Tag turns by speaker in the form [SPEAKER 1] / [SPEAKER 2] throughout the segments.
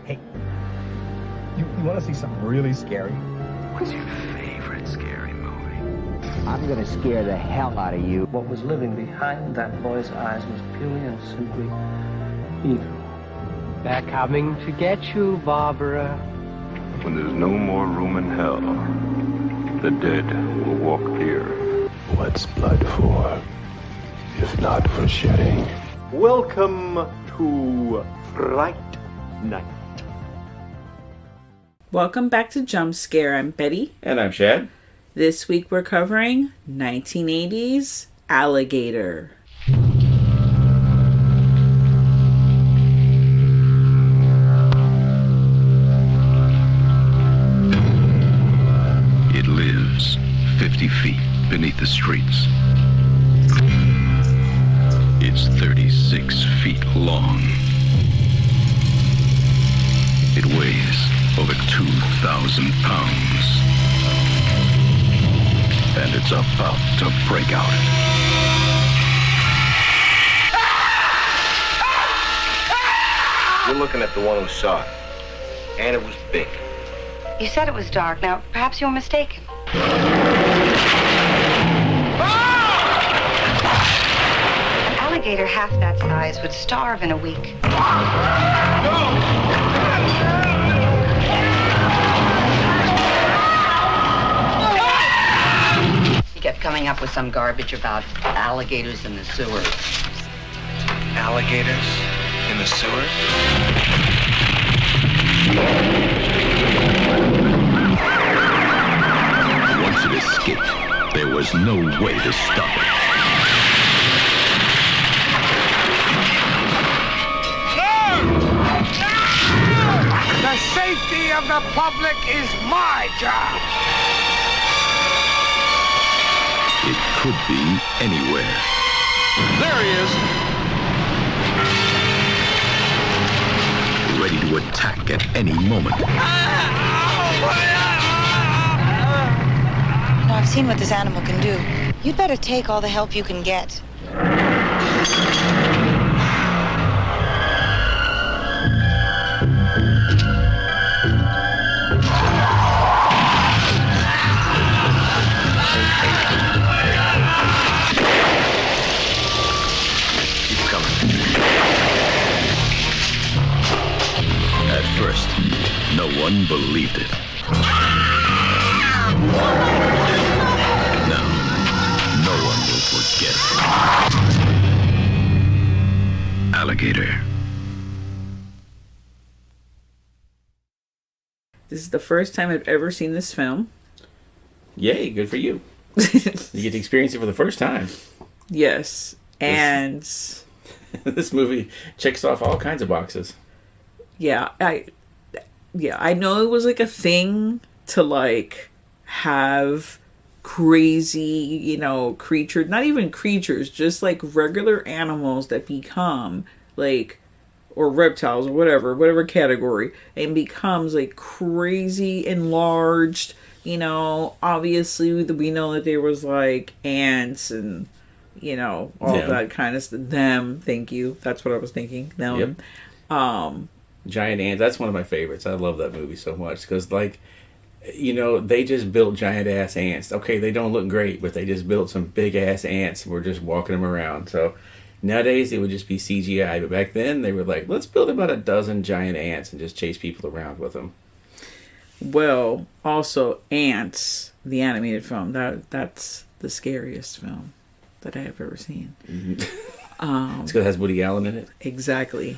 [SPEAKER 1] Hey, you want to see something really scary?
[SPEAKER 2] What's your favorite scary movie?
[SPEAKER 3] I'm gonna scare the hell out of you.
[SPEAKER 4] What was living behind that boy's eyes was purely and simply evil.
[SPEAKER 5] They're coming to get you, Barbara.
[SPEAKER 2] When there's no more room in hell, the dead will walk here.
[SPEAKER 6] What's blood for, if not for shedding?
[SPEAKER 7] Welcome to Fright Night.
[SPEAKER 8] Welcome back to Jump Scare. I'm Betty.
[SPEAKER 9] And I'm Shad.
[SPEAKER 8] This week we're covering 1980's Alligator.
[SPEAKER 2] It lives 50 feet beneath the streets. It's 36 feet long. It weighs over 2,000 pounds. And it's about to break out.
[SPEAKER 10] You're looking at the one who saw it. And it was big.
[SPEAKER 11] You said it was dark. Now, perhaps you were mistaken. An alligator half that size would starve in a week. He kept coming up with some garbage about alligators in the sewers.
[SPEAKER 10] Alligators in the sewers?
[SPEAKER 2] Once it escaped, there was no way to stop it.
[SPEAKER 7] The safety of the public is my job.
[SPEAKER 2] It could be anywhere.
[SPEAKER 7] There he is.
[SPEAKER 2] Ready to attack at any moment.
[SPEAKER 11] I've seen what this animal can do. You'd better take all the help you can get.
[SPEAKER 2] Keep coming. At first, no one believed it. Now, no one will forget. Alligator.
[SPEAKER 8] This is the first time I've ever seen this film.
[SPEAKER 9] Yay, good for you. You get to experience it for the first time.
[SPEAKER 8] Yes. And
[SPEAKER 9] This movie checks off all kinds of boxes.
[SPEAKER 8] yeah, I know it was like a thing to like have crazy, creatures, not even creatures, just like regular animals that become like, or reptiles or whatever category, and becomes like crazy enlarged. Obviously we know that there was like ants and all that kind of stuff. Them, thank you. That's what I was thinking. Them.
[SPEAKER 9] Yep. Giant ants. That's one of my favorites. I love that movie so much because, they just built giant ass ants. Okay, they don't look great, but they just built some big ass ants. And we're just walking them around. So nowadays it would just be CGI, but back then they were like, let's build about a dozen giant ants and just chase people around with them.
[SPEAKER 8] Well, also Ants, the animated film. That's the scariest film that I have ever seen.
[SPEAKER 9] It's because it has Woody Allen in it.
[SPEAKER 8] Exactly.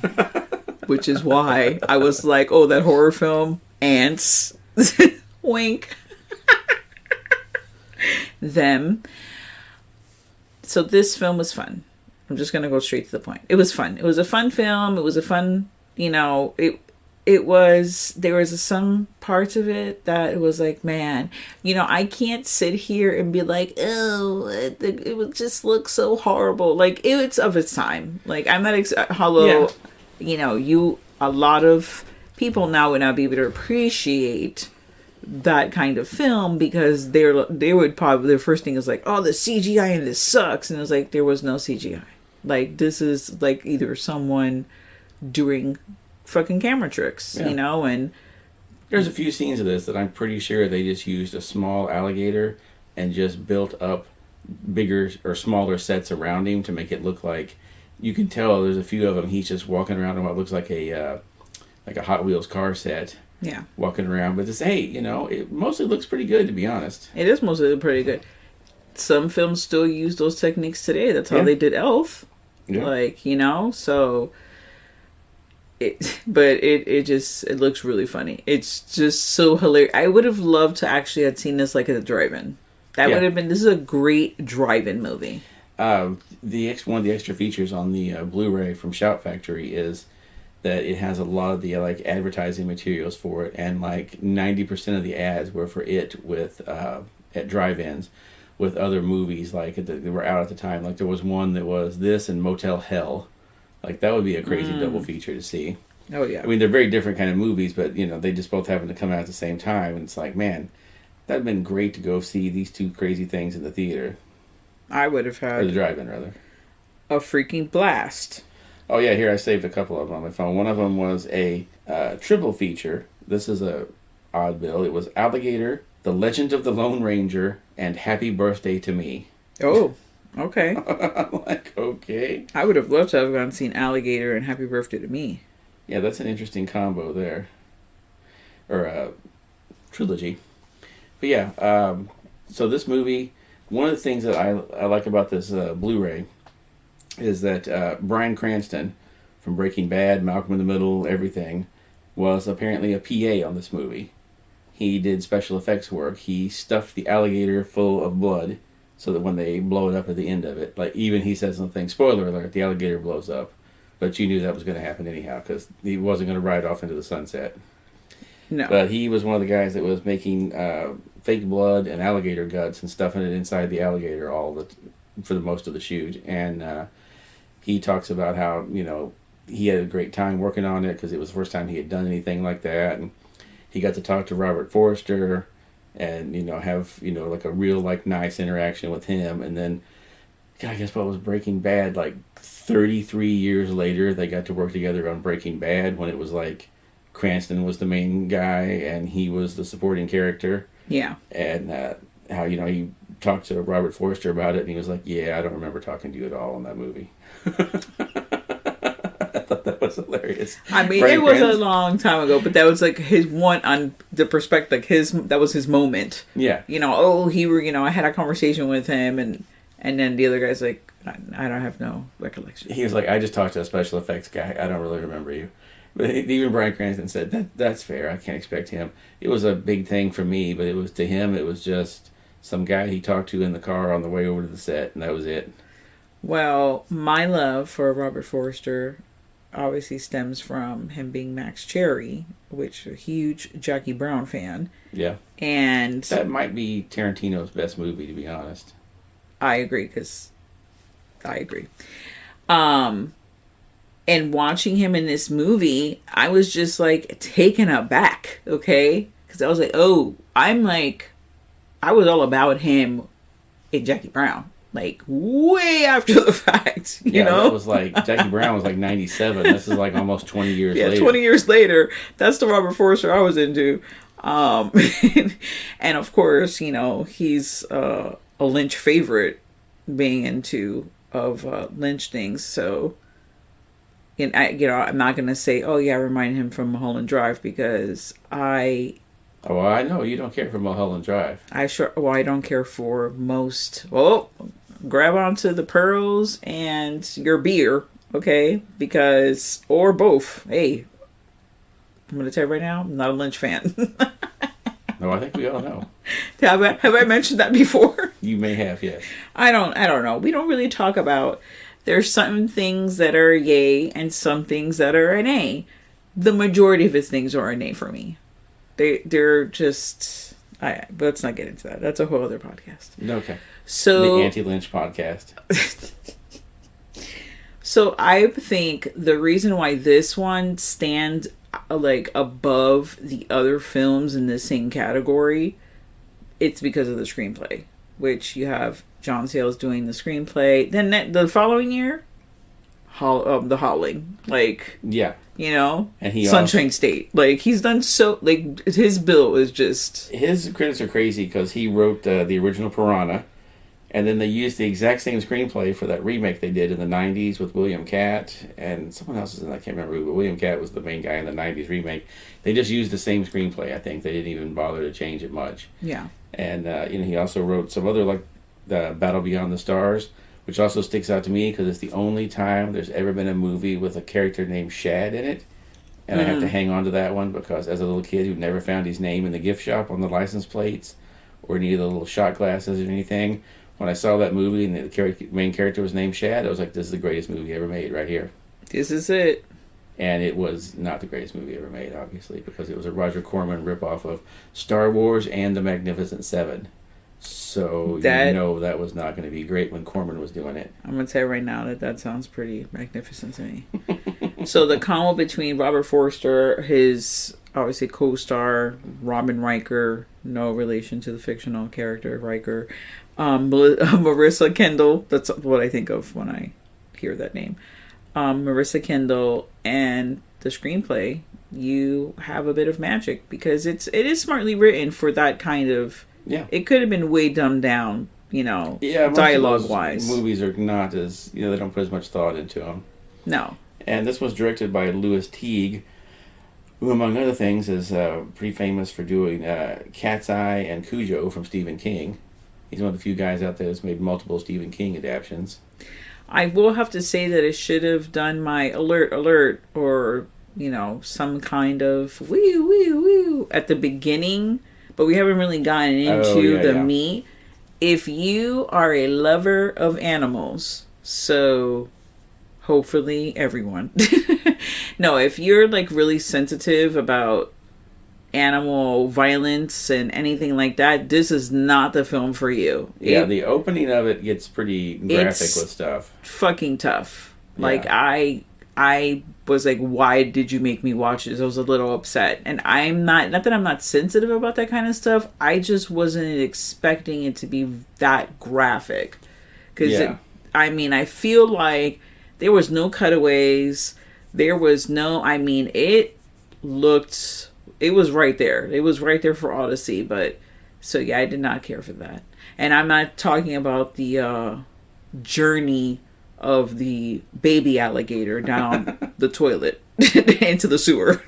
[SPEAKER 8] Which is why I was like, oh, that horror film, Ants. Wink. Them. So this film was fun. I'm just going to go straight to the point. It was fun. It was a fun film. It was a fun, there was some parts of it that it was like, man, I can't sit here and be like, oh, it would just look so horrible. Like, it's of its time. Like, I'm not, a lot of people now would not be able to appreciate that kind of film because they would probably, their first thing is like, oh, the CGI in this sucks. And it was like, there was no CGI. Like, this is like either someone doing fucking camera tricks,
[SPEAKER 9] Yeah.
[SPEAKER 8] you know, and
[SPEAKER 9] There's a few scenes of this that I'm pretty sure they just used a small alligator and just built up bigger or smaller sets around him to make it look like, you can tell there's a few of them he's just walking around in what looks like a Hot Wheels car set.
[SPEAKER 8] Yeah.
[SPEAKER 9] Walking around, but just, hey, you know, it mostly looks pretty good, to be honest.
[SPEAKER 8] It is mostly pretty good. Some films still use those techniques today. That's how
[SPEAKER 9] Yeah.
[SPEAKER 8] they did Elf.
[SPEAKER 9] Yeah.
[SPEAKER 8] Like, you know, so it just looks really funny. It's just so hilarious. I would have loved to actually have seen this like at a drive-in. That would have been, this is a great drive-in movie.
[SPEAKER 9] One of the extra features on the Blu-ray from Shout Factory is that it has a lot of the like advertising materials for it, and like 90% of the ads were for it with at drive-ins with other movies like that were out at the time. Like there was one that was this and Motel Hell. Like that would be a crazy double feature to see.
[SPEAKER 8] Oh yeah.
[SPEAKER 9] I mean, they're very different kind of movies, but you know, they just both happen to come out at the same time, and it's like, man, that'd been great to go see these two crazy things in the theater.
[SPEAKER 8] I would have
[SPEAKER 9] Or the
[SPEAKER 8] had
[SPEAKER 9] drive-in, rather.
[SPEAKER 8] a freaking blast.
[SPEAKER 9] Oh yeah, here I saved a couple of them on my phone. One of them was a triple feature. This is a odd bill. It was Alligator, The Legend of the Lone Ranger, and Happy Birthday to Me.
[SPEAKER 8] Oh, okay.
[SPEAKER 9] I'm like, okay.
[SPEAKER 8] I would have loved to have gone and seen Alligator and Happy Birthday to Me.
[SPEAKER 9] Yeah, that's an interesting combo there. Or trilogy. But yeah, so this movie, one of the things that I like about this Blu-ray is that Bryan Cranston from Breaking Bad, Malcolm in the Middle, everything, was apparently a PA on this movie. He did special effects work. He stuffed the alligator full of blood so that when they blow it up at the end of it, like even he said something, spoiler alert, the alligator blows up. But you knew that was going to happen anyhow because he wasn't going to ride off into the sunset.
[SPEAKER 8] No.
[SPEAKER 9] But he was one of the guys that was making fake blood and alligator guts and stuffing it inside the alligator for the most of the shoot. And he talks about how, you know, he had a great time working on it because it was the first time he had done anything like that. And he got to talk to Robert Forster and, you know, have, you know, like a real, like, nice interaction with him. And then, God, I guess what was Breaking Bad, like 33 years later, they got to work together on Breaking Bad when it was like Cranston was the main guy and he was the supporting character.
[SPEAKER 8] Yeah.
[SPEAKER 9] And how, you know, he talked to Robert Forster about it and he was like, yeah, I don't remember talking to you at all in that movie. I thought that was hilarious.
[SPEAKER 8] I mean, it was a long time ago, but that was like his one on the perspective, like that was his moment.
[SPEAKER 9] Yeah.
[SPEAKER 8] You know, I had a conversation with him and then the other guy's like, I don't have no recollection.
[SPEAKER 9] He was like, I just talked to a special effects guy. I don't really remember you. But even Bryan Cranston said, that's fair. I can't expect him. It was a big thing for me, but it was to him, it was just some guy he talked to in the car on the way over to the set, and that was it.
[SPEAKER 8] Well, my love for Robert Forster obviously stems from him being Max Cherry, which a huge Jackie Brown fan.
[SPEAKER 9] Yeah.
[SPEAKER 8] And
[SPEAKER 9] that might be Tarantino's best movie, to be honest.
[SPEAKER 8] I agree. And watching him in this movie, I was just like taken aback, okay? Because I was like, I was all about him in Jackie Brown, like way after the fact, you know?
[SPEAKER 9] That was like, Jackie Brown was like 97. This is like almost 20 years later.
[SPEAKER 8] Yeah, 20 years later. That's the Robert Forster I was into. And of course, you know, he's a Lynch favorite being into of Lynch things, so I'm not gonna say, oh yeah, I remind him from Mulholland Drive because I know you don't care for Mulholland Drive. I don't care for most. Well, grab onto the pearls and your beer, okay? Because or both. Hey, I'm gonna tell you right now, I'm not a Lynch fan.
[SPEAKER 9] No, I think we all know.
[SPEAKER 8] Have I mentioned that before?
[SPEAKER 9] You may have, yes. I
[SPEAKER 8] don't know. We don't really talk about. There's some things that are yay and some things that are an A. The majority of his things are an A for me. They're just. But let's not get into that. That's a whole other podcast.
[SPEAKER 9] Okay.
[SPEAKER 8] So
[SPEAKER 9] the anti-Lynch podcast.
[SPEAKER 8] So I think the reason why this one stands like above the other films in the same category, it's because of the screenplay, which you have John Sayles doing the screenplay. Then the following year, The Howling, like
[SPEAKER 9] yeah,
[SPEAKER 8] you know,
[SPEAKER 9] and he
[SPEAKER 8] Sunshine State. Like, he's done so, like, his bill is just...
[SPEAKER 9] His critics are crazy because he wrote the original Piranha, and then they used the exact same screenplay for that remake they did in the 90s with William Catt, and someone else was in, I can't remember who, but William Catt was the main guy in the 90s remake. They just used the same screenplay, I think. They didn't even bother to change it much.
[SPEAKER 8] Yeah.
[SPEAKER 9] And, you know, he also wrote some other, like, the Battle Beyond the Stars, which also sticks out to me because it's the only time there's ever been a movie with a character named Shad in it. And I have to hang on to that one because as a little kid who never found his name in the gift shop on the license plates or any of the little shot glasses or anything, when I saw that movie and the main character was named Shad, I was like, this is the greatest movie ever made right here.
[SPEAKER 8] This is it. And
[SPEAKER 9] it was not the greatest movie ever made, obviously, because it was a Roger Corman ripoff of Star Wars and The Magnificent Seven. So you know that was not going to be great when Corman was doing it.
[SPEAKER 8] I'm going to tell you right now that sounds pretty magnificent to me. So the combo between Robert Forster, his obviously co-star Robin Riker, no relation to the fictional character Riker, Marissa Kendall, that's what I think of when I hear that name, Marissa Kendall, and the screenplay, you have a bit of magic because it is smartly written for that kind of...
[SPEAKER 9] Yeah.
[SPEAKER 8] It could have been way dumbed down, you know, dialogue-wise.
[SPEAKER 9] Movies are not as, you know, they don't put as much thought into them.
[SPEAKER 8] No.
[SPEAKER 9] And this was directed by Louis Teague, who, among other things, is pretty famous for doing Cat's Eye and Cujo from Stephen King. He's one of the few guys out there that's made multiple Stephen King adaptations.
[SPEAKER 8] I will have to say that I should have done my alert, or, you know, some kind of woo at the beginning, but we haven't really gotten into the meat. If you are a lover of animals, so hopefully everyone. No, if you're like really sensitive about animal violence and anything like that, this is not the film for you.
[SPEAKER 9] Yeah, the opening of it gets pretty graphic with stuff.
[SPEAKER 8] Fucking tough.
[SPEAKER 9] Yeah.
[SPEAKER 8] Like I was like, why did you make me watch this? I was a little upset. And I'm not that I'm not sensitive about that kind of stuff. I just wasn't expecting it to be that graphic. Because, I feel like there was no cutaways. There was no, it was right there. It was right there for all to see. But, so yeah, I did not care for that. And I'm not talking about the journey of the baby alligator down the toilet into the sewer.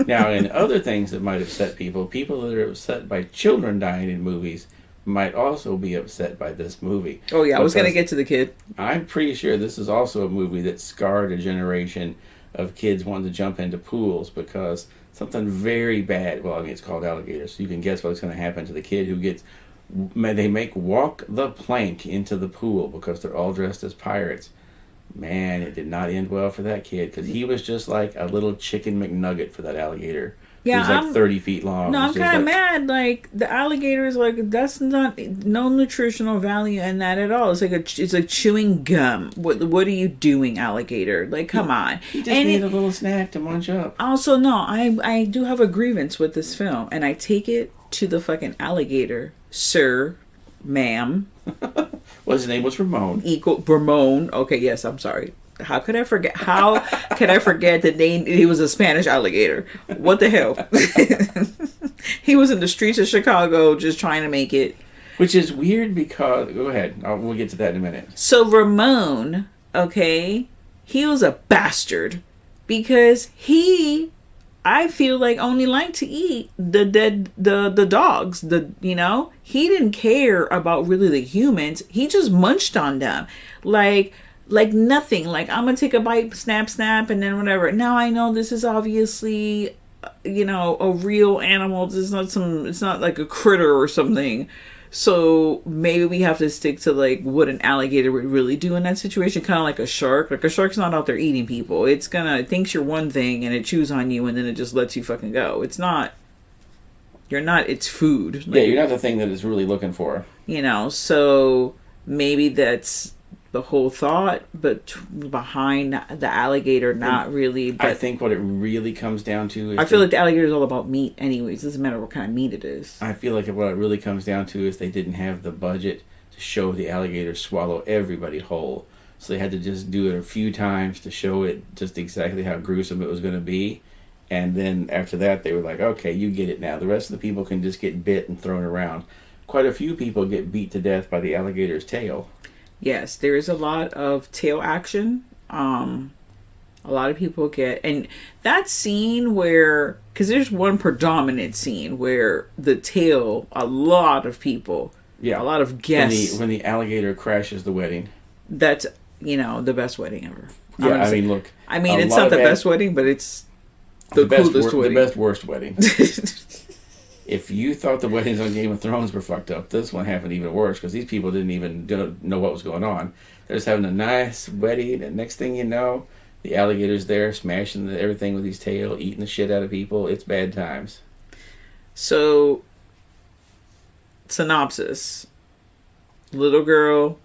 [SPEAKER 9] Now, in other things that might upset people that are upset by children dying in movies might also be upset by this movie.
[SPEAKER 8] Oh yeah, I was going to get to the kid.
[SPEAKER 9] I'm pretty sure this is also a movie that scarred a generation of kids wanting to jump into pools because something very bad, it's called Alligator, so you can guess what's going to happen to the kid who they make walk the plank into the pool because they're all dressed as pirates. Man, it did not end well for that kid because he was just like a little chicken McNugget for that alligator.
[SPEAKER 8] Yeah,
[SPEAKER 9] he was like 30 feet long.
[SPEAKER 8] No, I'm kind of mad. Like, the alligator is like, that's no nutritional value in that at all. It's like chewing gum. What are you doing, alligator? Like, come on.
[SPEAKER 9] He just needs a little snack to munch up.
[SPEAKER 8] Also, no, I do have a grievance with this film, and I take it to the fucking alligator, sir, ma'am.
[SPEAKER 9] Well, his name was Ramon.
[SPEAKER 8] Ramon. Okay, yes, I'm sorry. How could I forget? How could I forget the name? He was a Spanish alligator. What the hell? He was in the streets of Chicago just trying to make it.
[SPEAKER 9] Which is weird because... Go ahead. We'll get to that in a minute.
[SPEAKER 8] So Ramon, okay, he was a bastard because I feel like only liked to eat the dogs. He didn't care about really the humans. He just munched on them. Like nothing. Like, I'm gonna take a bite, snap, and then whatever. Now I know this is obviously, a real animal. It's not like a critter or something. So maybe we have to stick to like what an alligator would really do in that situation. Kind of like a shark. Like, a shark's not out there eating people. It thinks you're one thing and it chews on you and then it just lets you fucking go. It's not. You're not. It's food.
[SPEAKER 9] Like, you're not the thing that it's really looking for.
[SPEAKER 8] So maybe that's the whole thought, but behind the alligator, not really. But
[SPEAKER 9] I think what it really comes down to is...
[SPEAKER 8] I feel like the alligator is all about meat anyways. It doesn't matter what kind of meat it is.
[SPEAKER 9] I feel like what it really comes down to is they didn't have the budget to show the alligator swallow everybody whole. so they had to just do it a few times to show it just exactly how gruesome it was going to be. And then after that, they were like, okay, you get it now. The rest of the people can just get bit and thrown around. Quite a few people get beat to death by the alligator's tail.
[SPEAKER 8] Yes, there is a lot of tail action. A lot of people get... And that scene where... Because there's one predominant scene where the tail, a lot of people, a lot of guests...
[SPEAKER 9] When the alligator crashes the wedding.
[SPEAKER 8] That's, the best wedding ever.
[SPEAKER 9] Yeah, I mean, look...
[SPEAKER 8] I mean, it's not the best wedding, but it's the coolest wedding.
[SPEAKER 9] The best worst wedding. If you thought the weddings on Game of Thrones were fucked up, this one happened even worse, because these people didn't even know what was going on. They're just having a nice wedding, and next thing you know, the alligator's there, smashing everything with his tail, eating the shit out of people. It's bad times.
[SPEAKER 8] So, synopsis. Little girl,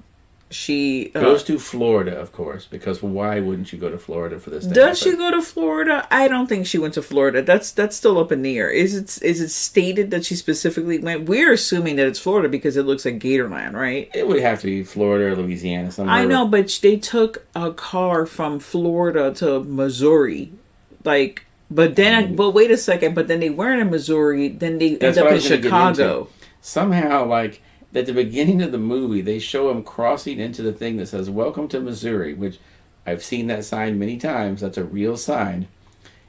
[SPEAKER 8] she...
[SPEAKER 9] goes to Florida, of course, because why wouldn't you go to Florida for this to
[SPEAKER 8] Does
[SPEAKER 9] happen?
[SPEAKER 8] she go to Florida? I don't think she went to Florida. That's still up in the air. Is it stated that she specifically went? We're assuming that it's Florida because it looks like Gatorland, right?
[SPEAKER 9] It would have to be Florida or Louisiana, somewhere.
[SPEAKER 8] I know, but they took a car from Florida to Missouri. But wait a second, but then they weren't in Missouri, then they end up in Chicago.
[SPEAKER 9] Somehow, at the beginning of the movie, they show him crossing into the thing that says, "Welcome to Missouri," which I've seen that sign many times. That's a real sign.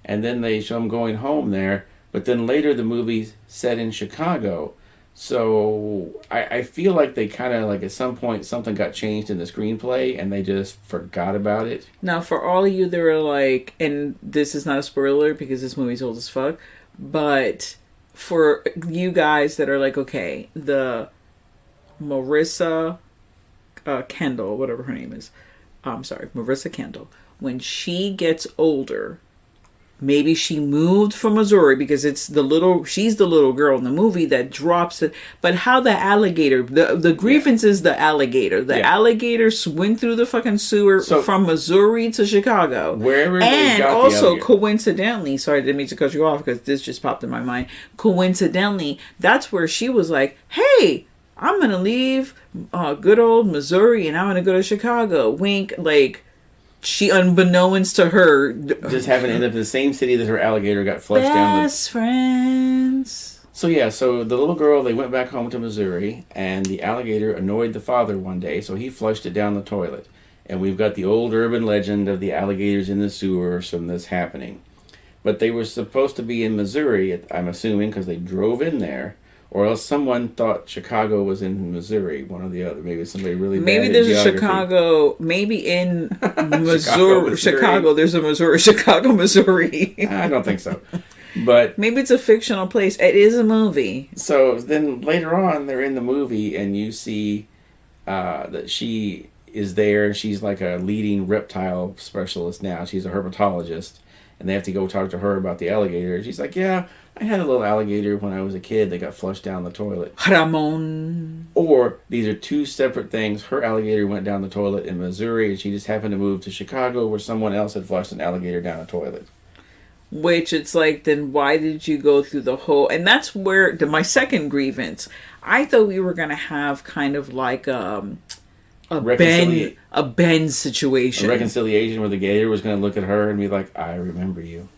[SPEAKER 9] And then they show him going home there. But then later the movie's set in Chicago. So I feel like they kind of, at some point, something got changed in the screenplay and they just forgot about it.
[SPEAKER 8] Now, for all of you that are and this is not a spoiler because this movie's old as fuck, but for you guys that are okay, the... Marissa Kendall, whatever her name is. Marissa Kendall. When she gets older, maybe she moved from Missouri because she's the little girl in the movie that drops it. But how the alligator, the grievance is the alligator. The alligator went through the fucking sewer from Missouri to Chicago.
[SPEAKER 9] Wherever they
[SPEAKER 8] and
[SPEAKER 9] got
[SPEAKER 8] also,
[SPEAKER 9] the
[SPEAKER 8] coincidentally, sorry, I didn't mean to cut you off because this just popped in my mind. Coincidentally, that's where she was like, hey, I'm going to leave good old Missouri and I'm going to go to Chicago. Wink, she, unbeknownst to her...
[SPEAKER 9] Just having to end up in the same city that her alligator got flushed down.
[SPEAKER 8] Best friends.
[SPEAKER 9] So the little girl, they went back home to Missouri, and the alligator annoyed the father one day, so he flushed it down the toilet. And we've got the old urban legend of the alligators in the sewers from this happening. But they were supposed to be in Missouri, I'm assuming, because they drove in there. Or else someone thought Chicago was in Missouri, one or the other. Maybe somebody really bad
[SPEAKER 8] Maybe
[SPEAKER 9] at
[SPEAKER 8] there's
[SPEAKER 9] geography.
[SPEAKER 8] a Chicago, maybe in Missouri, Chicago, there's a Missouri, Chicago, Missouri.
[SPEAKER 9] I don't think so. But
[SPEAKER 8] maybe it's a fictional place. It is a movie.
[SPEAKER 9] So then later on, they're in the movie and you see that she is there. She's like a leading reptile specialist now. She's a herpetologist. And they have to go talk to her about the alligator. She's like, yeah, I had a little alligator when I was a kid that got flushed down the toilet.
[SPEAKER 8] Ramon.
[SPEAKER 9] Or these are two separate things. Her alligator went down the toilet in Missouri, and she just happened to move to Chicago where someone else had flushed an alligator down a toilet.
[SPEAKER 8] Which it's then why did you go through the whole... And that's where my second grievance. I thought we were going to have kind of a Ben situation.
[SPEAKER 9] A reconciliation where the gator was going to look at her and be like, I remember you.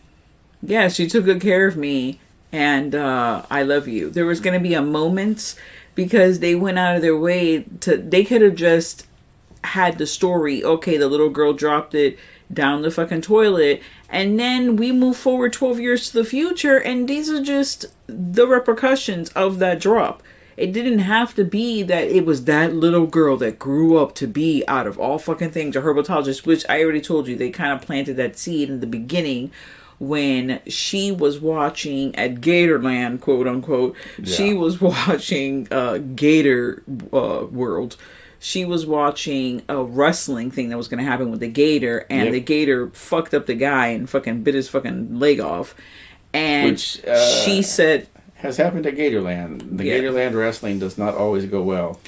[SPEAKER 8] Yes, you took good care of me, and I love you. There was going to be a moment, because they went out of their way to... They could have just had the story, okay, the little girl dropped it down the fucking toilet, and then we move forward 12 years to the future, and these are just the repercussions of that drop. It didn't have to be that it was that little girl that grew up to be, out of all fucking things, a herpetologist, which I already told you, they kind of planted that seed in the beginning when she was watching at Gatorland, quote unquote. Yeah. She was watching Gator World. She was watching a wrestling thing that was going to happen with the gator, and the gator fucked up the guy and fucking bit his fucking leg off. And which, she said...
[SPEAKER 9] has happened at Gatorland. The Gatorland wrestling does not always go well.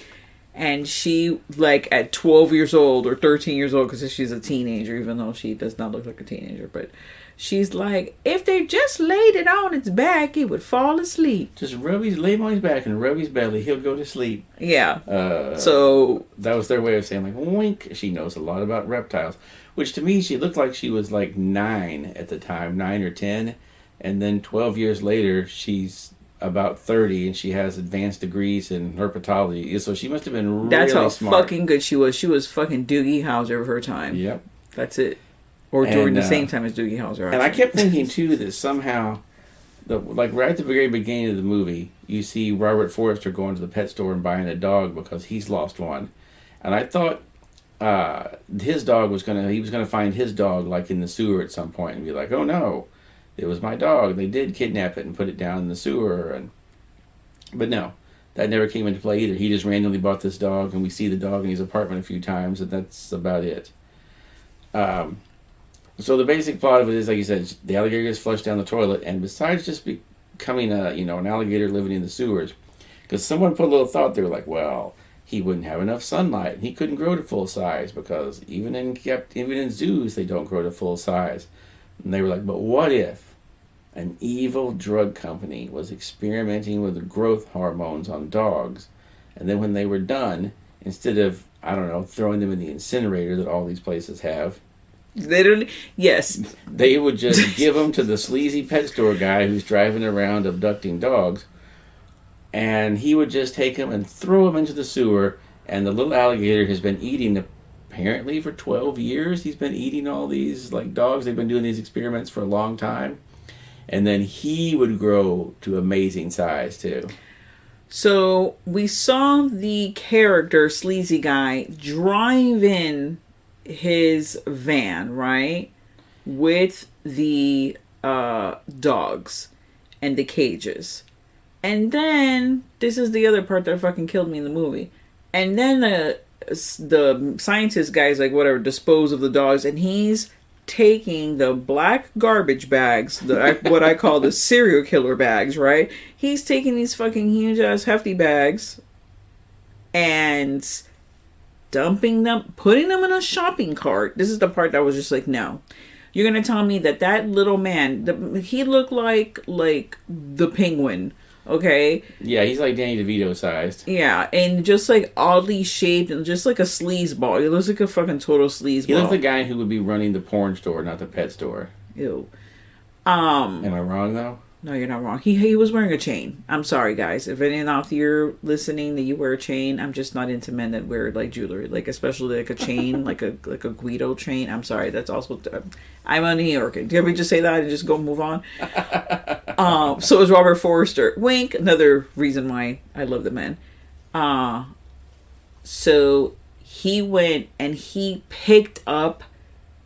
[SPEAKER 8] And she, at 12 years old or 13 years old, because she's a teenager, even though she does not look like a teenager, but She's like, if they just laid it on its back, it would fall asleep.
[SPEAKER 9] Just lay him on his back and rub his belly. He'll go to sleep.
[SPEAKER 8] Yeah. So
[SPEAKER 9] that was their way of saying, like, wink. She knows a lot about reptiles. Which to me, she looked like she was like 9 at the time, 9 or 10. And then 12 years later, she's about 30 and she has advanced degrees in herpetology. So she must have been really smart.
[SPEAKER 8] That's how fucking good she was. She was fucking Doogie Howser of her time.
[SPEAKER 9] Yep.
[SPEAKER 8] That's it. Or during the same time as Doogie Howser.
[SPEAKER 9] And I kept thinking, too, that somehow, right at the very beginning of the movie, you see Robert Forster going to the pet store and buying a dog because he's lost one. And I thought his dog was going to find his dog, like, in the sewer at some point and be like, oh, no, it was my dog. They did kidnap it and put it down in the sewer. But no, that never came into play either. He just randomly bought this dog, and we see the dog in his apartment a few times, and that's about it. So the basic plot of it is, like you said, the alligator gets flushed down the toilet, and besides just becoming an alligator living in the sewers, because someone put a little thought there, like, well, he wouldn't have enough sunlight, and he couldn't grow to full size, because even in zoos, they don't grow to full size. And they were like, but what if an evil drug company was experimenting with the growth hormones on dogs, and then when they were done, instead of, I don't know, throwing them in the incinerator that all these places have,
[SPEAKER 8] literally, yes,
[SPEAKER 9] they would just give them to the sleazy pet store guy who's driving around abducting dogs, and he would just take them and throw them into the sewer, and the little alligator has been eating, apparently for 12 years, he's been eating all these, like, dogs. They've been doing these experiments for a long time, and then he would grow to amazing size, too.
[SPEAKER 8] So, we saw the character, sleazy guy, drive in his van, right, with the dogs and the cages, and then this is the other part that fucking killed me in the movie. And then the scientist guy's like, whatever, dispose of the dogs, and he's taking the black garbage bags, what I call the serial killer bags, right? He's taking these fucking huge ass hefty bags and dumping them, putting them in a shopping cart. This is the part that was just like, no. You're going to tell me that little man, he looked like the Penguin, okay?
[SPEAKER 9] Yeah, he's like Danny DeVito sized.
[SPEAKER 8] Yeah, and just like oddly shaped and just like a sleazeball. He looks like a fucking total sleazeball.
[SPEAKER 9] He looks like the guy who would be running the porn store, not the pet store.
[SPEAKER 8] Ew.
[SPEAKER 9] Am I wrong, though?
[SPEAKER 8] No, you're not wrong. He was wearing a chain. I'm sorry, guys. If any of you listening that you wear a chain, I'm just not into men that wear like jewelry, like especially like a chain, like a Guido chain. I'm sorry. That's also I'm a New Yorker. Do we just say that and just go move on? So is Robert Forster. Wink. Another reason why I love the men. So he went and he picked up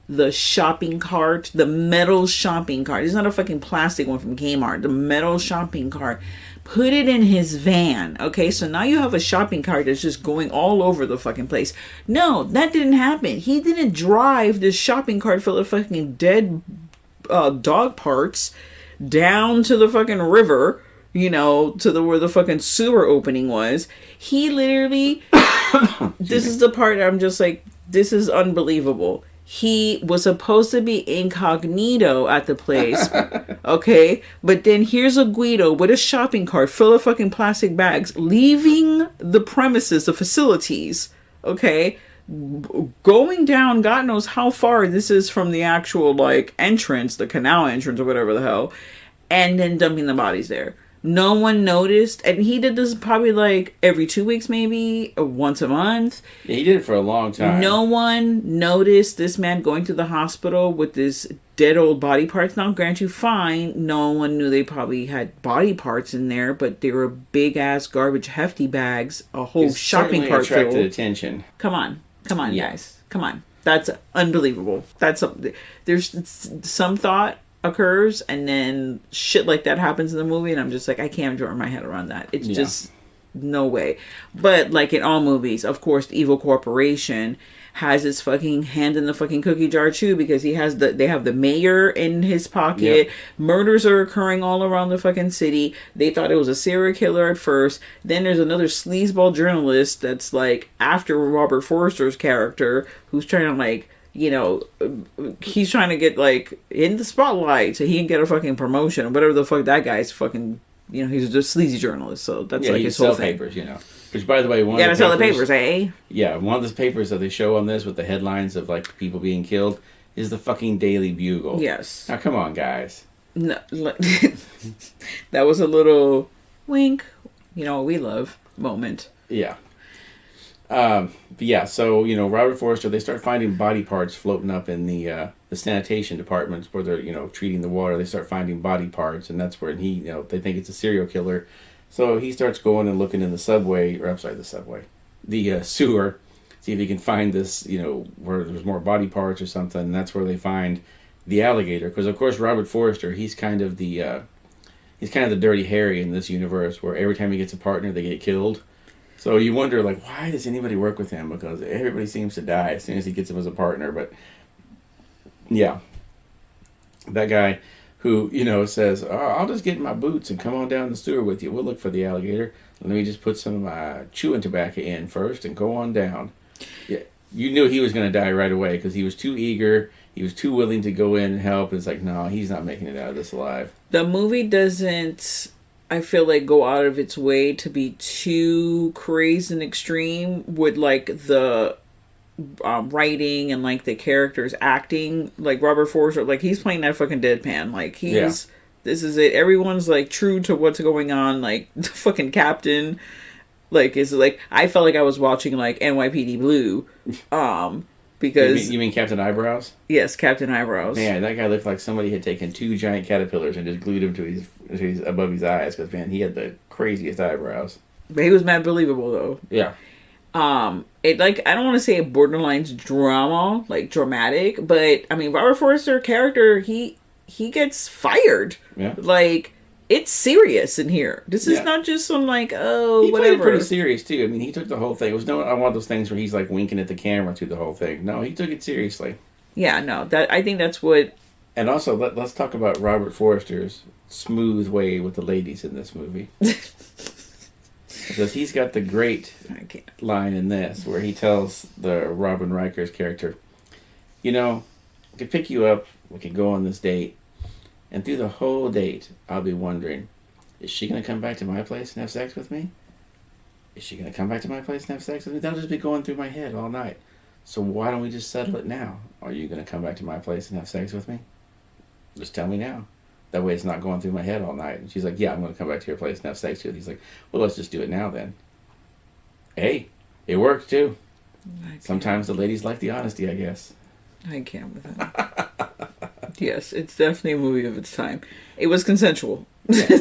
[SPEAKER 8] the shopping cart, the metal shopping cart. It's not a fucking plastic one from Kmart. The metal shopping cart. Put it in his van. Okay, so now you have a shopping cart that's just going all over the fucking place. No, that didn't happen. He didn't drive this shopping cart full of fucking dead dog parts down to the fucking river, to where the fucking sewer opening was. He literally, this is the part I'm just like, this is unbelievable. He was supposed to be incognito at the place, okay? But then here's a Guido with a shopping cart full of fucking plastic bags, leaving the premises, the facilities, okay? Going down, God knows how far this is from the actual, like, entrance, the canal entrance or whatever the hell, and then dumping the bodies there. No one noticed, and he did this probably like every 2 weeks, maybe, or once a month.
[SPEAKER 9] Yeah, he did it for a long time.
[SPEAKER 8] No one noticed this man going to the hospital with this dead old body parts. Now, grant you, fine, no one knew they probably had body parts in there, but they were big ass garbage hefty bags, a whole shopping cart full.
[SPEAKER 9] Attracted attention.
[SPEAKER 8] Come on, guys, come on. That's unbelievable. There's some thought occurs and then shit like that happens in the movie and I'm just like, I can't draw my head around that. It's just no way. But like in all movies, of course, the evil corporation has his fucking hand in the fucking cookie jar too, because they have the mayor in his pocket. Yep. Murders are occurring all around the fucking city. They thought it was a serial killer at first. Then there's another sleazeball journalist that's like after Robert Forster's character who's trying to like, you know, he's trying to get, like, in the spotlight so he can get a fucking promotion or whatever the fuck that guy's fucking, you know, he's just a sleazy journalist, so that's like his whole thing.
[SPEAKER 9] Papers, you know. Which, by the way,
[SPEAKER 8] you gotta sell the papers, eh?
[SPEAKER 9] Yeah, one of the papers that they show on this with the headlines of, like, people being killed is the fucking Daily Bugle.
[SPEAKER 8] Yes.
[SPEAKER 9] Now, come on, guys.
[SPEAKER 8] No, that was a little wink, you know, we love moment.
[SPEAKER 9] Yeah. So, you know, Robert Forster, they start finding body parts floating up in the sanitation departments where they're, you know, treating the water. They start finding body parts, and that's where they think it's a serial killer. So he starts going and looking in the sewer, see if he can find this, you know, where there's more body parts or something. And that's where they find the alligator. Because, of course, Robert Forster, he's kind of the Dirty Harry in this universe, where every time he gets a partner, they get killed. So you wonder, like, why does anybody work with him? Because everybody seems to die as soon as he gets him as a partner. But, yeah. That guy who, you know, says, oh, I'll just get in my boots and come on down the sewer with you. We'll look for the alligator. Let me just put some chewing tobacco in first and go on down. Yeah, you knew he was going to die right away because he was too eager. He was too willing to go in and help. It's like, no, he's not making it out of this alive.
[SPEAKER 8] The movie doesn't, I feel like, go out of its way to be too crazy and extreme with, like, the writing and, like, the characters acting. Like, Robert Forster, like, he's playing that fucking deadpan. Like, this is it. Everyone's, like, true to what's going on. Like, the fucking captain, like, is, like, I felt like I was watching, like, NYPD Blue, because...
[SPEAKER 9] You mean Captain Eyebrows?
[SPEAKER 8] Yes, Captain Eyebrows.
[SPEAKER 9] Man, that guy looked like somebody had taken 2 giant caterpillars and just glued them to his above his eyes, because, man, he had the craziest eyebrows.
[SPEAKER 8] But he was mad believable, though.
[SPEAKER 9] Yeah.
[SPEAKER 8] It, like, I don't want to say it borderlines drama, like, dramatic, but, I mean, Robert Forster character, he gets fired.
[SPEAKER 9] Yeah.
[SPEAKER 8] Like, it's serious in here. This is not just some, like,
[SPEAKER 9] he
[SPEAKER 8] whatever.
[SPEAKER 9] Played it pretty serious, too. I mean, he took the whole thing. It was not one of those things where he's, like, winking at the camera through the whole thing. No, he took it seriously.
[SPEAKER 8] Yeah, no, I think that's what...
[SPEAKER 9] And also, let's talk about Robert Forster's smooth way with the ladies in this movie. Because he's got the great line in this where he tells the Robin Riker's character, you know, I could pick you up, we could go on this date, and through the whole date, I'll be wondering, is she going to come back to my place and have sex with me? Is she going to come back to my place and have sex with me? That'll just be going through my head all night. So why don't we just settle it now? Are you going to come back to my place and have sex with me? Just tell me now. That way it's not going through my head all night. And she's like, yeah, I'm going to come back to your place and have sex with you. He's like, well, let's just do it now then. Hey, it worked too. Sometimes the ladies like the honesty, I guess.
[SPEAKER 8] I can't with that. Yes, it's definitely a movie of its time. It was consensual.
[SPEAKER 9] Yeah.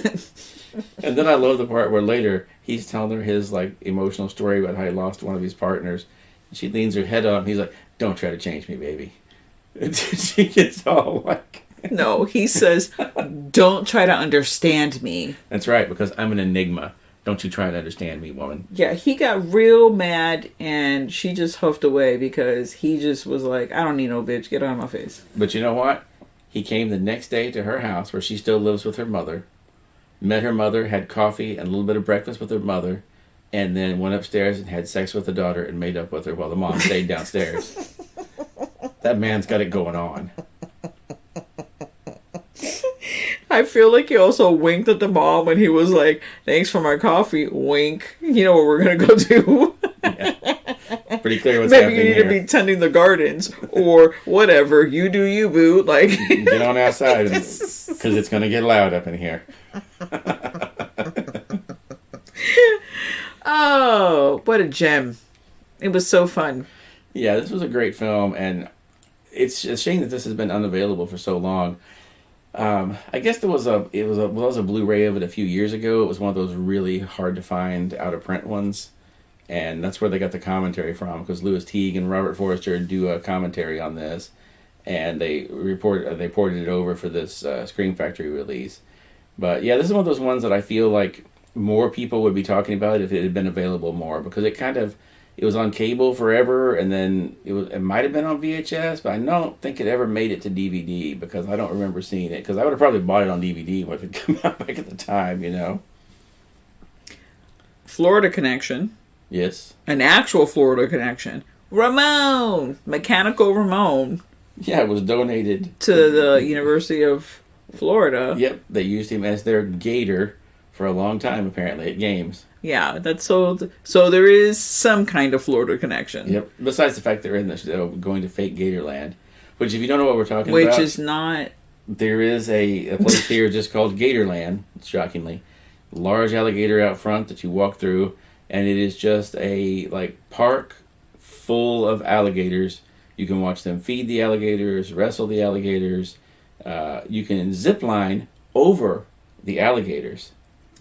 [SPEAKER 9] And then I love the part where later he's telling her his, like, emotional story about how he lost one of his partners. And she leans her head up. He's like, don't try to change me, baby. And she gets all like...
[SPEAKER 8] No, he says, don't try to understand me.
[SPEAKER 9] That's right, because I'm an enigma. Don't you try to understand me, woman.
[SPEAKER 8] Yeah, he got real mad, and she just huffed away because he just was like, I don't need no bitch. Get out of my face.
[SPEAKER 9] But you know what? He came the next day to her house, where she still lives with her mother, met her mother, had coffee and a little bit of breakfast with her mother, and then went upstairs and had sex with the daughter and made up with her while the mom stayed downstairs. That man's got it going on.
[SPEAKER 8] I feel like he also winked at the mom when he was like, thanks for my coffee, wink. You know what we're going to go do?
[SPEAKER 9] Yeah. Pretty clear what's
[SPEAKER 8] Maybe
[SPEAKER 9] happening
[SPEAKER 8] you need
[SPEAKER 9] here.
[SPEAKER 8] to be tending the gardens or whatever. You do you, boo. Like,
[SPEAKER 9] get on outside because it's going to get loud up in here.
[SPEAKER 8] Oh, what a gem. It was so fun.
[SPEAKER 9] Yeah, this was a great film, and it's a shame that this has been unavailable for so long. I guess there was a Blu-ray of it a few years ago. It was one of those really hard to find out of print ones, and that's where they got the commentary from, because Louis Teague and Robert Forster do a commentary on this, and they ported it over for this Screen Factory release. But yeah, this is one of those ones that I feel like more people would be talking about if it had been available more, because it was on cable forever, and then it might have been on VHS, but I don't think it ever made it to DVD, because I don't remember seeing it, because I would have probably bought it on DVD when it came out back at the time, you know.
[SPEAKER 8] Florida Connection.
[SPEAKER 9] Yes.
[SPEAKER 8] An actual Florida Connection Ramon, Mechanical Ramon.
[SPEAKER 9] Yeah, it was donated
[SPEAKER 8] to the University of Florida.
[SPEAKER 9] Yep, they used him as their gator for a long time, apparently, at games.
[SPEAKER 8] Yeah, that's so there is some kind of Florida connection.
[SPEAKER 9] Yep, besides the fact they're in this, going to fake Gatorland. Which, if you don't know what we're talking
[SPEAKER 8] about...
[SPEAKER 9] Which
[SPEAKER 8] is not...
[SPEAKER 9] There is a place here just called Gatorland, shockingly. Large alligator out front that you walk through, and it is just a park full of alligators. You can watch them feed the alligators, wrestle the alligators. You can zip line over the alligators.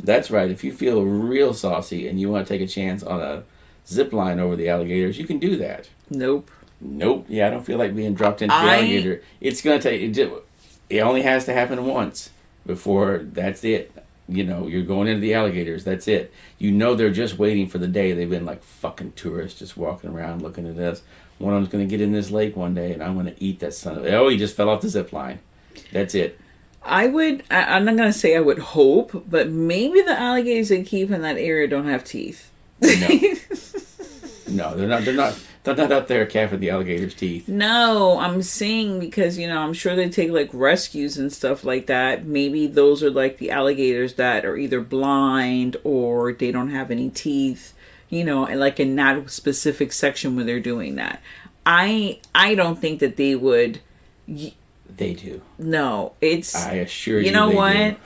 [SPEAKER 9] That's right. If you feel real saucy and you want to take a chance on a zip line over the alligators, you can do that.
[SPEAKER 8] Nope.
[SPEAKER 9] Yeah, I don't feel like being dropped into the alligator. It's going to take... It only has to happen once before that's it. You're going into the alligators. That's it. They're just waiting for the day. They've been like fucking tourists just walking around looking at us. One of them's going to get in this lake one day and I'm going to eat that son of... Oh, he just fell off the zip line. That's it. I'm
[SPEAKER 8] not going to say I would hope, but maybe the alligators they keep in that area don't have teeth.
[SPEAKER 9] No, they're not. They're not up there capping the alligator's teeth.
[SPEAKER 8] No, I'm saying because, I'm sure they take rescues and stuff like that. Maybe those are the alligators that are either blind or they don't have any teeth, and in that specific section where they're doing that. I don't think that they would.
[SPEAKER 9] They do.
[SPEAKER 8] No, it's...
[SPEAKER 9] I assure you.
[SPEAKER 8] You know what?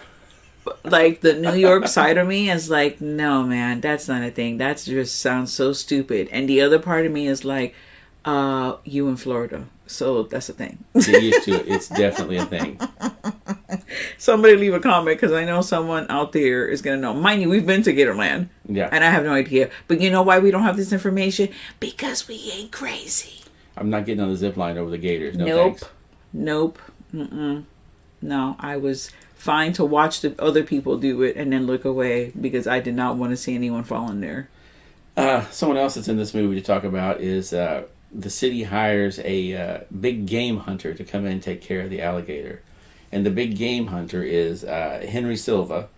[SPEAKER 8] The New York side of me is no, man, that's not a thing. That just sounds so stupid. And the other part of me is you in Florida. So that's a thing.
[SPEAKER 9] Get used to it. It's definitely a thing.
[SPEAKER 8] Somebody leave a comment because I know someone out there is going to know. Mind you, we've been to Gatorland.
[SPEAKER 9] Yeah.
[SPEAKER 8] And I have no idea. But you know why we don't have this information? Because we ain't crazy.
[SPEAKER 9] I'm not getting on the zip line over the gators. No,
[SPEAKER 8] nope.
[SPEAKER 9] Thanks.
[SPEAKER 8] Nope. Mm-mm. No, I was fine to watch the other people do it and then look away because I did not want to see anyone fall in there.
[SPEAKER 9] Someone else that's in this movie to talk about is the city hires a big game hunter to come in and take care of the alligator. And the big game hunter is Henry Silva,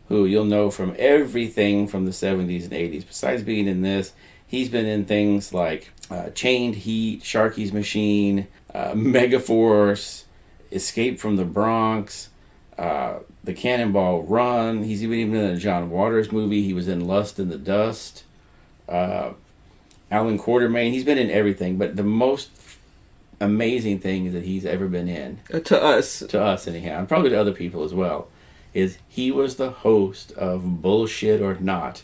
[SPEAKER 9] who you'll know from everything from the 70s and 80s. Besides being in this, he's been in things like Chained Heat, Sharky's Machine, Megaforce, Escape from the Bronx, The Cannonball Run. He's even in a John Waters movie. He was in Lust in the Dust. Alan Quartermain. He's been in everything, but the most amazing thing that he's ever been in, to us anyhow, and probably to other people as well, is he was the host of Bullshit or Not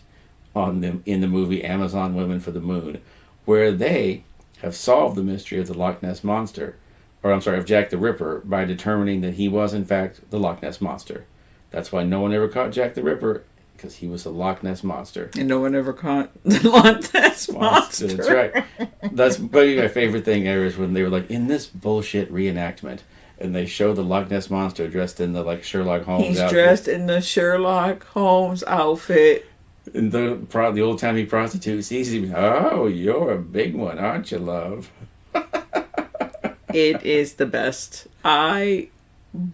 [SPEAKER 9] in the movie Amazon Women for the Moon, where they have solved the mystery of the Loch Ness Monster, of Jack the Ripper, by determining that he was in fact the Loch Ness Monster. That's why no one ever caught Jack the Ripper, because he was a Loch Ness Monster.
[SPEAKER 8] And no one ever caught the Loch Ness Monster.
[SPEAKER 9] That's right. That's probably my favorite thing ever is when they were in this bullshit reenactment, and they show the Loch Ness Monster dressed in the Sherlock Holmes outfit.
[SPEAKER 8] He's dressed in the Sherlock Holmes outfit.
[SPEAKER 9] And the old-timey prostitute sees him. Oh, you're a big one, aren't you, love?
[SPEAKER 8] It is the best. I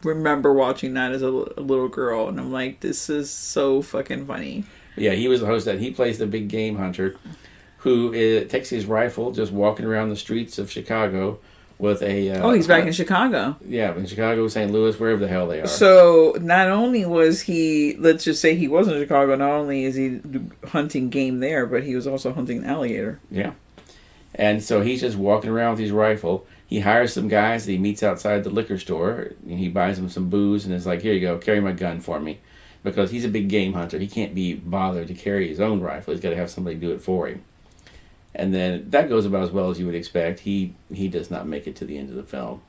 [SPEAKER 8] remember watching that as a little girl, and I'm like, this is so fucking funny.
[SPEAKER 9] Yeah, he was the host that. He plays the big game hunter who takes his rifle, just walking around the streets of Chicago with a...
[SPEAKER 8] he's back in Chicago.
[SPEAKER 9] Yeah, in Chicago, St. Louis, wherever the hell they are.
[SPEAKER 8] So, not only was he, let's just say he was in Chicago, not only is he hunting game there, but he was also hunting an alligator.
[SPEAKER 9] Yeah. And so he's just walking around with his rifle. He hires some guys that he meets outside the liquor store. And he buys them some booze and is like, here you go, carry my gun for me. Because he's a big game hunter. He can't be bothered to carry his own rifle. He's got to have somebody do it for him. And then that goes about as well as you would expect. He does not make it to the end of the film.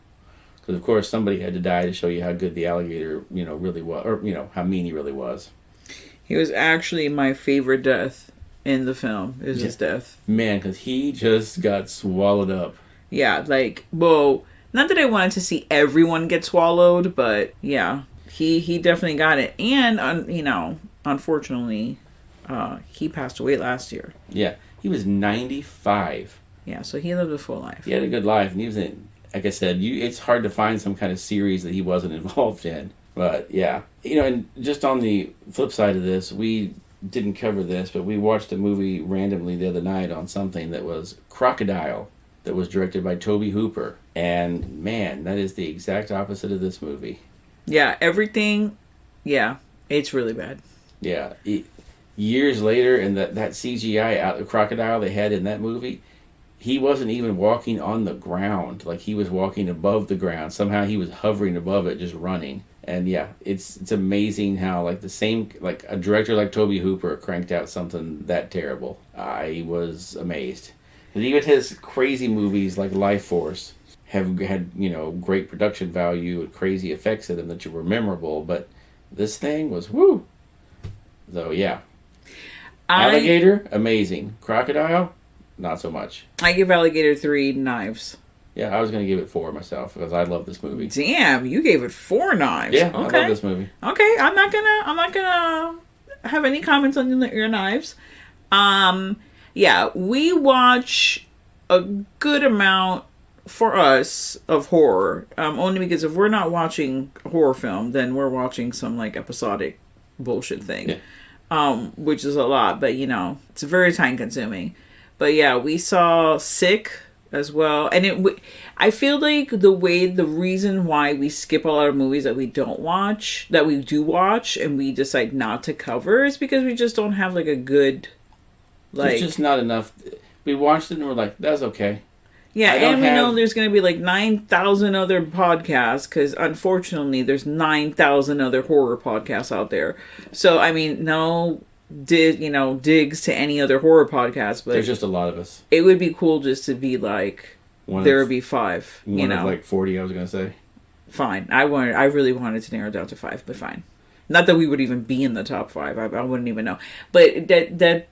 [SPEAKER 9] Because, of course, somebody had to die to show you how good the alligator, really was. Or, how mean he really was.
[SPEAKER 8] He was actually my favorite death in the film, is his death.
[SPEAKER 9] Man, because he just got swallowed up.
[SPEAKER 8] Yeah, not that I wanted to see everyone get swallowed, but yeah, he definitely got it. And, unfortunately, he passed away last year.
[SPEAKER 9] Yeah, he was 95.
[SPEAKER 8] Yeah, so he lived a full life.
[SPEAKER 9] He had a good life, and he was in, like I said, it's hard to find some kind of series that he wasn't involved in. But, yeah. And just on the flip side of this, we didn't cover this, but we watched a movie randomly the other night on something that was Crocodile, that was directed by Tobe Hooper. And man, that is the exact opposite of this movie.
[SPEAKER 8] Yeah, everything. Yeah, it's really bad.
[SPEAKER 9] Yeah. Years later, and that CGI out the crocodile they had in that movie, he wasn't even walking on the ground. Like, he was walking above the ground. Somehow he was hovering above it, just running. And yeah, it's amazing how, like, the same, like, a director like Tobe Hooper cranked out something that terrible. I was amazed. And even his crazy movies like Life Force have had, you know, great production value and crazy effects in them that were memorable, but this thing was woo. So yeah. Alligator, amazing. Crocodile, not so much.
[SPEAKER 8] I give Alligator 3 knives.
[SPEAKER 9] Yeah, I was going to give it 4 myself because I love this movie.
[SPEAKER 8] Damn, you gave it 4 knives.
[SPEAKER 9] Yeah,
[SPEAKER 8] okay.
[SPEAKER 9] I love this movie.
[SPEAKER 8] Okay, I'm not gonna have any comments on your knives. Yeah, we watch a good amount for us of horror. Only because if we're not watching a horror film, then we're watching some like episodic bullshit thing. Yeah. Which is a lot, but you know, it's very time consuming. But yeah, we saw Sick as well, and I feel like the reason why we skip a lot of movies that we don't watch, that we do watch, and we decide not to cover is because we just don't have like a good, like,
[SPEAKER 9] there's just not enough. We watched it and we're like, that's okay.
[SPEAKER 8] Yeah, and we know there's going to be like 9,000 other podcasts because unfortunately there's 9,000 other horror podcasts out there. So I mean, no digs to any other horror podcast, but
[SPEAKER 9] there's just a lot of us.
[SPEAKER 8] It would be cool just to be like there would be 5.
[SPEAKER 9] One of like 40, I was going to say.
[SPEAKER 8] Fine, I really wanted to narrow it down to 5, but fine. Not that we would even be in the top 5. I wouldn't even know, but that.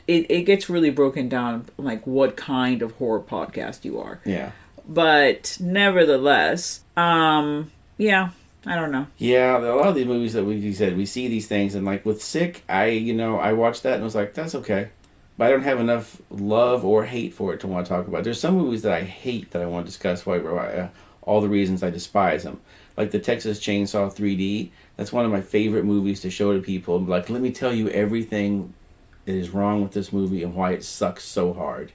[SPEAKER 8] It gets really broken down, like, what kind of horror podcast you are. Yeah. But, nevertheless, yeah, I don't know.
[SPEAKER 9] Yeah, a lot of these movies that we said, we see these things, and, like, with Sick, I watched that and was like, that's okay. But I don't have enough love or hate for it to want to talk about. There's some movies that I hate that I want to discuss, why all the reasons I despise them. Like the Texas Chainsaw 3D, that's one of my favorite movies to show to people. Like, let me tell you everything that is wrong with this movie and why it sucks so hard.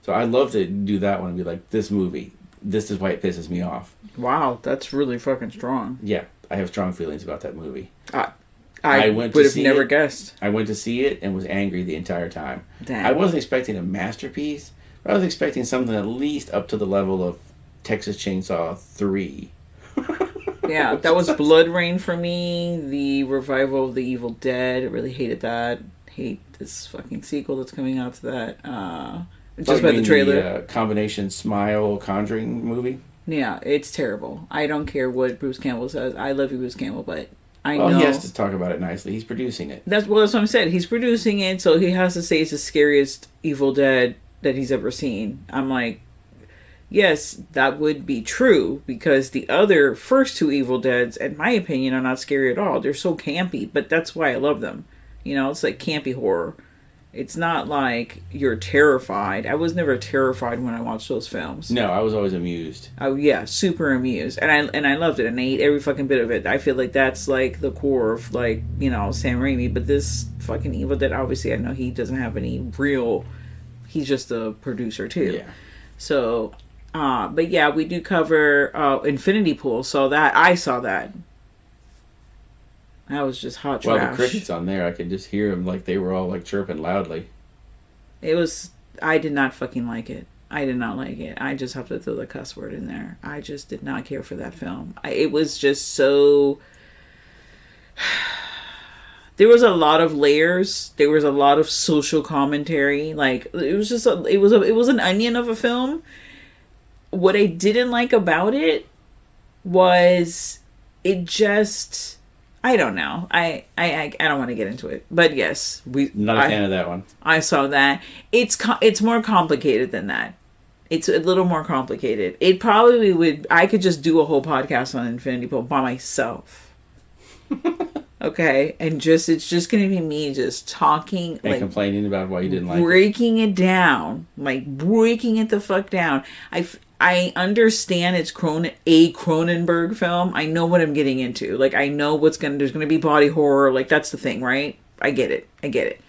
[SPEAKER 9] So I'd love to do that one and be like, this movie, this is why it pisses me off.
[SPEAKER 8] Wow, that's really fucking strong.
[SPEAKER 9] Yeah, I have strong feelings about that movie.
[SPEAKER 8] I would have never guessed.
[SPEAKER 9] I went to see it and was angry the entire time.
[SPEAKER 8] Damn.
[SPEAKER 9] I wasn't expecting a masterpiece, but I was expecting something at least up to the level of Texas Chainsaw 3.
[SPEAKER 8] Yeah, that was Blood Rain for me. The revival of The Evil Dead. I really hated that. Hate this fucking sequel that's coming out to that. Just by the trailer.
[SPEAKER 9] The combination Smile Conjuring movie.
[SPEAKER 8] Yeah, it's terrible. I don't care what Bruce Campbell says. I love you, Bruce Campbell, but I
[SPEAKER 9] know he has to
[SPEAKER 8] to
[SPEAKER 9] talk about it nicely. He's producing it.
[SPEAKER 8] That's what I'm saying. He's producing it, so he has to say it's the scariest Evil Dead that he's ever seen. I'm like, yes, that would be true because the other first 2 Evil Deads, in my opinion, are not scary at all. They're so campy, but that's why I love them. You know, it's like campy horror. It's not like you're terrified. I was never terrified when I watched those films.
[SPEAKER 9] No, I was always amused.
[SPEAKER 8] Oh yeah, super amused, and I loved it, and I ate every fucking bit of it. I feel like that's like the core of, like, you know, Sam Raimi. But this fucking Evil Dead, obviously, I know he doesn't have any real. He's just a producer too. Yeah. So, but yeah, we do cover Infinity Pool. So I saw that. That was just hot trash.
[SPEAKER 9] Well, the crickets on there, I could just hear them like they were all like chirping loudly.
[SPEAKER 8] I did not fucking like it. I did not like it. I just have to throw the cuss word in there. I just did not care for that film. It was just so... There was a lot of layers. There was a lot of social commentary. Like, it was just it was an onion of a film. What I didn't like about it was it just... I don't know. I don't want to get into it, but yes,
[SPEAKER 9] not a fan of that one.
[SPEAKER 8] I saw that. It's more complicated than that. It's a little more complicated. It probably would. I could just do a whole podcast on Infinity Pool by myself. Okay, and it's just gonna be me just talking
[SPEAKER 9] and like, complaining about why you didn't like
[SPEAKER 8] breaking it down, like breaking it the fuck down. I understand it's a Cronenberg film. I know what I'm getting into. Like, I know there's gonna be body horror. Like, that's the thing, right? I get it.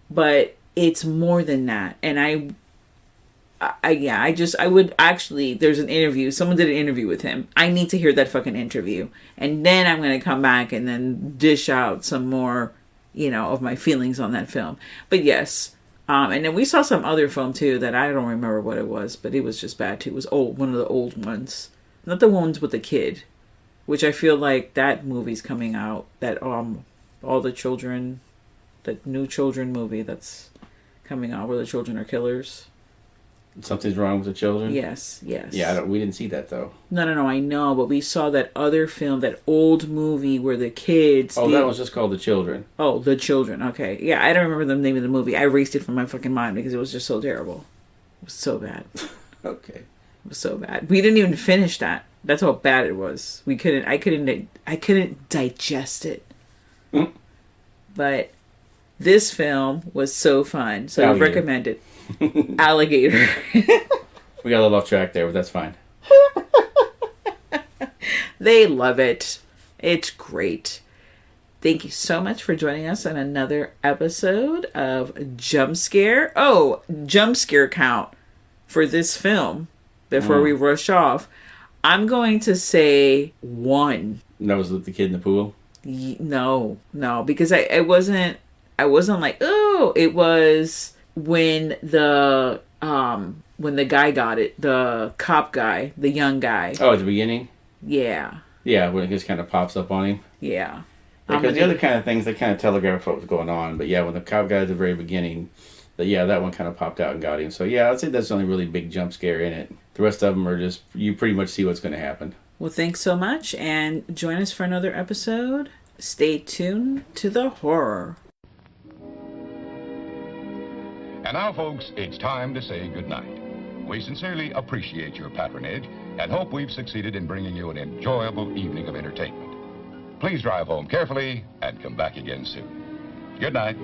[SPEAKER 8] But it's more than that. And I would actually, there's an interview. Someone did an interview with him. I need to hear that fucking interview. And then I'm going to come back and then dish out some more, of my feelings on that film. But yes. And then we saw some other film too that I don't remember what it was, but it was just bad too. It was old, one of the old ones. Not the ones with the kid, which I feel like that movie's coming out. That, all the children, the new children movie that's coming out where the children are killers.
[SPEAKER 9] Something's wrong with the children?
[SPEAKER 8] Yes.
[SPEAKER 9] Yeah, we didn't see that though.
[SPEAKER 8] No, I know, but we saw that other film, that old movie where the kids...
[SPEAKER 9] Oh, that was just called The Children.
[SPEAKER 8] Oh, The Children, okay. Yeah, I don't remember the name of the movie. I erased it from my fucking mind because it was just so terrible. It was so bad.
[SPEAKER 9] Okay.
[SPEAKER 8] It was so bad. We didn't even finish that. That's how bad it was. I couldn't digest it.
[SPEAKER 9] Mm.
[SPEAKER 8] But this film was so fun. So I recommend it. Alligator.
[SPEAKER 9] We got a little off track there, but that's fine.
[SPEAKER 8] They love it. It's great. Thank you so much for joining us on another episode of Jump Scare. Oh, jump scare count for this film before we rush off. I'm going to say 1.
[SPEAKER 9] That was with the kid in the pool?
[SPEAKER 8] No, because I wasn't like, oh, it was when the guy got it, the cop guy, the young guy.
[SPEAKER 9] Oh, at the beginning?
[SPEAKER 8] Yeah.
[SPEAKER 9] Yeah, when it just kind of pops up on him.
[SPEAKER 8] Yeah.
[SPEAKER 9] Because the other kind of things, they kind of telegraph what was going on. But yeah, when the cop guy at the very beginning, that one kind of popped out and got him. So yeah, I'd say that's the only really big jump scare in it. The rest of them are just, you pretty much see what's going to happen.
[SPEAKER 8] Well, thanks so much, and join us for another episode. Stay tuned to the horror.
[SPEAKER 12] And now, folks, it's time to say goodnight. We sincerely appreciate your patronage and hope we've succeeded in bringing you an enjoyable evening of entertainment. Please drive home carefully and come back again soon. Good night.